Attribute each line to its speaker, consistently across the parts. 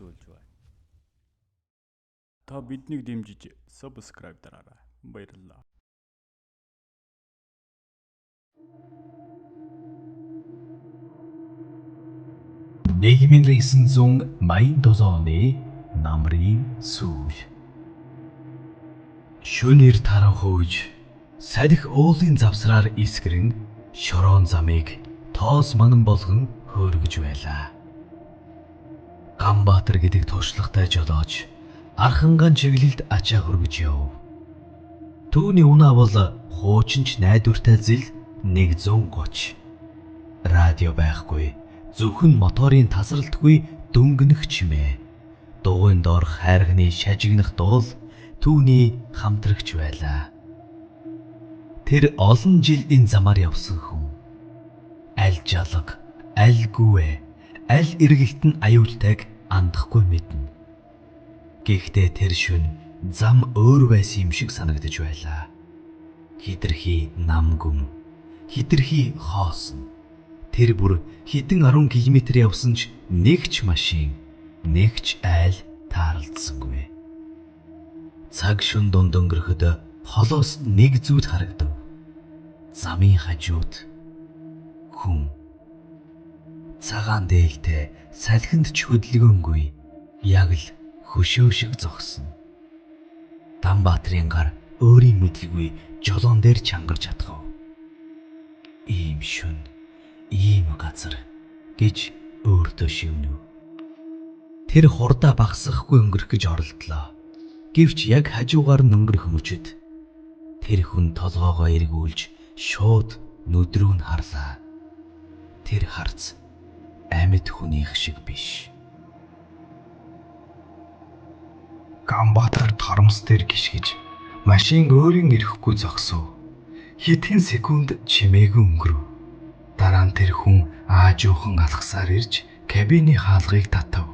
Speaker 1: үзүүлж байна. Та биднийг дэмжиж subscribe дараарай. Баярлалаа.
Speaker 2: Нийгмийн 987 оны намрын сүүл. Шөнөөр таран хөөж, салхи уулын завсраар искрэн шорон замыг тоос манан болгон хөөргөж байлаа. Ганбаатар гэдэг туршлагатай жолооч арханган чиглэлд ачаа хөргөж яв. Түүний унаа бол хуучинч найдвартай зил 130. Радио байхгүй. Зөвхөн моторын тасралтгүй дөнгөнөх чимээ. Дугуйн доорх хайрганы шажигнах дуул түүний хамтрагч байлаа. Тэр олон жил энэ замаар явсан хүн. Аль жалга, аль гүвэ, аль эргэлт нь аюултайг андахгүй мэднэ. Гэхдээ тэр шөнө зам өөр байсан юм шиг санагдаж байлаа. Хитрхи намгүн, хитрхи хоосон. Тэр бүр хэдэн 10 км явсан ч нэг ч машин, нэг ч айл таарлцсангүй. Цаг шөнө дунд өнгөрөхөд холоос нэг зүйл харагдав. Замын хажууд хүн. Цагаан дээлтэй, салхинд ч хөдөлгөөнгүй, яг л хөшөө шиг зогсон. Ганбаатарын гар өөрийн мэдлгүй жолоон дээр чангарч чадхав. Ийм шөнө, ийм газар гэж өөртөө шивнэв. Тэр хурдаа багасгахгүй өнгөрөх гэж оролдлоо. Гэвч яг хажуугаар нь өнгөрөх мөчөд тэр хүн толгоогоо эргүүлж шууд нүд рүү нь харлаа. Тэр харц амьд хүнийх шиг биш. Ганбаатар торомс дээр гიშгэж машин өөрийн ирэхгүй зогсов. Хэдхэн секунд чимээгүй өнгөрөв. Дараа нь тэр хүн аажуухан алхсаар ирж кабины хаалгыг татав.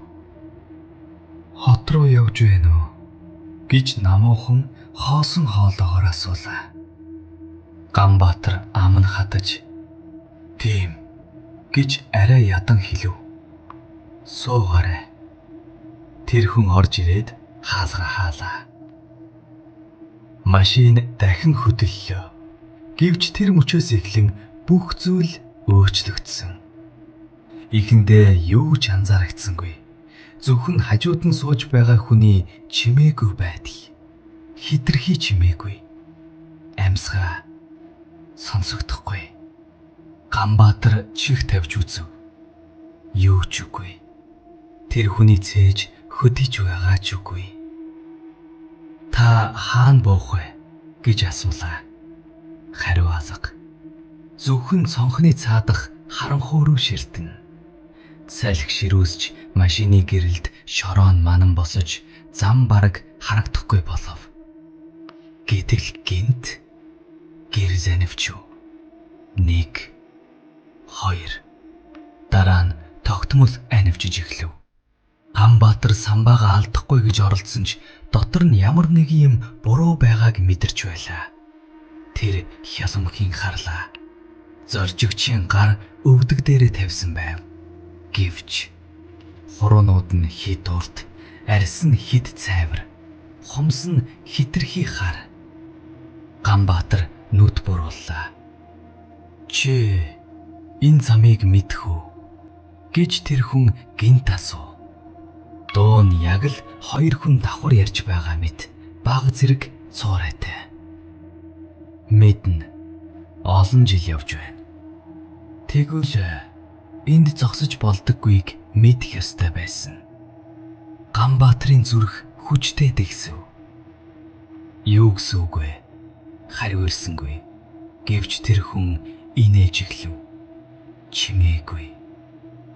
Speaker 2: Хот руу явж байна уу гэж намуухан хоосон хоолоогоор асуулаа. Ганбаатар ам нь хатаж тийм гэж арай ядан хэлв. Суугаарай. Тэр хүн орж ирээд хаалгаа хаалаа. Машин дахин хөдөллөө. Гэвч тэр мөчөөс эхлэн бүх зүйл өөрчлөгдсөн. Ихэндээ юу ч анзаарагдсангүй. Зөвхөн хажууд нь сууж байгаа хүний чимээгүй байдал. Хитрхи чимээгүй. Амьсгаа сонсогдохгүй. Ганбаатар чих тавьж үзв. Юу ч үгүй. Тэр хүний цээж хөдөж байгаа ч үгүй. Та хаана буух вэ гэж асуулаа. Хариу алга. Зөвхөн цонхны цаадах харанхуй руу ширтэн. Салхи ширүүсч машины гэрэлд шорон манан босож зам бараг харагдахгүй болов. Гэтэл гинт гэр занивчв. 1, 2. Дараа нь тогтмол анивчиж эхлэв. Ганбаатар самбаагаа алдахгүй гэж оролдсон ч дотор нь ямар нэг юм буруу байгааг мэдэрч байлаа. Тэр хяламхийг харлаа. Зоржигчийн гар өвдөг дээрээ тавьсан байв. Гэвч хуруунууд нь хид урт, арьс нь хид цайвар, хумс нь хитрхи хар. Ганбаатар нүд бурууллаа. Чи энэ замыг мэдэх үү гэж тэр хүн гинт асуув. Дуу нь яг л хоёр хүн давхар ярьж байгаа мэт баг зэрэг цуурайтай. Мэднэ. Олон жил явж байна. Тэгвэл энд зогсож болдоггүйг мэдэх ёстой байсан. Ганбаатарын зүрх хүчтэй дэгсэв. Юу гэсэн үг вэ? Хариу ирсэнгүй. Гэвч тэр хүн инээж эхлэв. Чимээгүй.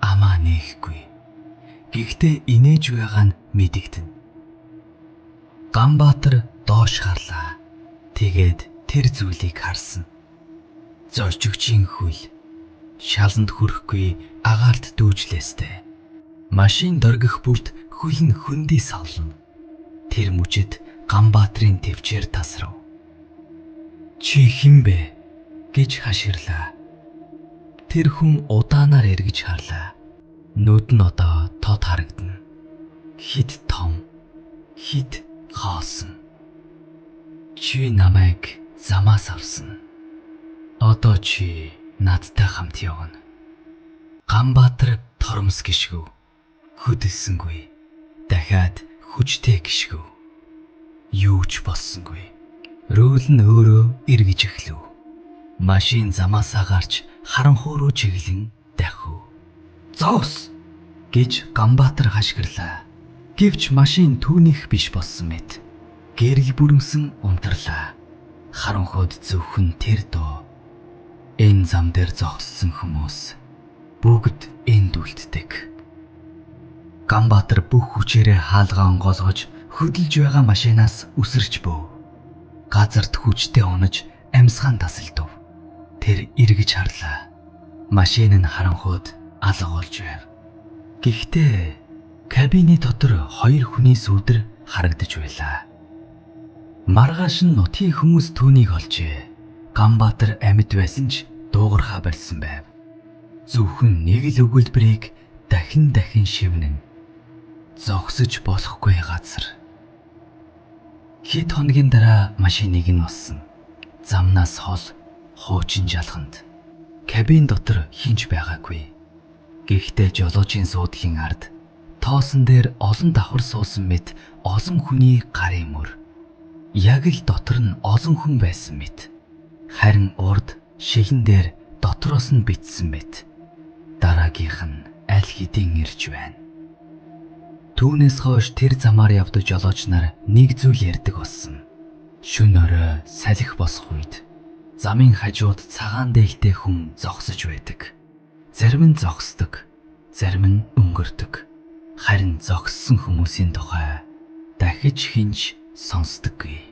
Speaker 2: Амаа нээхгүй. Гэхдээ инээж байгаа нь мэдэгдэнэ. Ганбаатар доош харлаа. Тэгээд тэр зүйлийг харсан. Зоржигчийн хөл. Шаланд хүрэхгүй агаарт дүүжлээстэй. Машин дөргих бүрт хөл нь хөндөй савлна. Тэр мөчөд Ганбаатарын төвчээр тасрав. Чи хэн бэ гэж хаширлаа. Тэр хүн удаанаар эргэж харлаа. Нүд нь одоо тод харагдана. Хэд том, хэд хоосон. Чи намайг замаас авсан. Одоо чи надтай хамт явна. Ганбаатар торомс гიშгүү. Хөдөлсөнгүй. Дахиад хүчтэй гიშгүү. Юу ч болсонгүй. Рүүл нь өөрөө эргэж эхлэв. Машин замаасаа гарч харанхуй руу чиглэн дахив. Зоос гэж Ганбаатар хашгирлаа. Гэвч машин түүнийх биш болсон мэт. Гэрэл бүрэнсэн унтарлаа. Харанхуйд зөвхөн тэр доо. Энэ зам дээр зогссон хүмүүс бүгд энд үлддэг. Ганбаатар бүх хүчээрээ хаалгаа онгоолгож хөдөлж байгаа машинаас үсэрч бөв. Газарт хүчтэй унаж амьсгаан тасалдав. Тэр эргэж харлаа. Машин нь харанхуйд алга болж байв. Гэхдээ кабины дотор хоёр хүний сүлдэр харагдаж байлаа. Маргааш нь нутгийн хүмүүс түүнийг олжээ. Ганбаатар амьд байсан ч дуугархаа барьсан байв. Зөвхөн нэг л өгүүлбэрийг дахин шивнэн. Зогсож болохгүй газар. Хэд хоногийн дараа машиныг нь олсон. Замнаас хол хуучин жалганд. Кабин дотор хинч байгаагүй. Гэхдээ жолоочийн суудлын ард тоосон дээр олон давхар суусан мэт олон хүний гарын мөр. Яг л дотор нь олон хүн байсан мэт. Харин урд шилэн дээр дотроос нь битсэн мэт. Дараагийнх нь аль хэдийн ирж байна. Түүнээс хойш тэр замаар явдаг жолооч нар нэг зүйл ярьдаг болсон. Шөнө орой салхи босох үед замын хажууд цагаан дээлтэй хүн зогсож байдаг. Зарим нь зогсдог, зарим нь өнгөрдөг. Харин зогссон хүмүүсийн тухай дахиж хинч сонсдоггүй.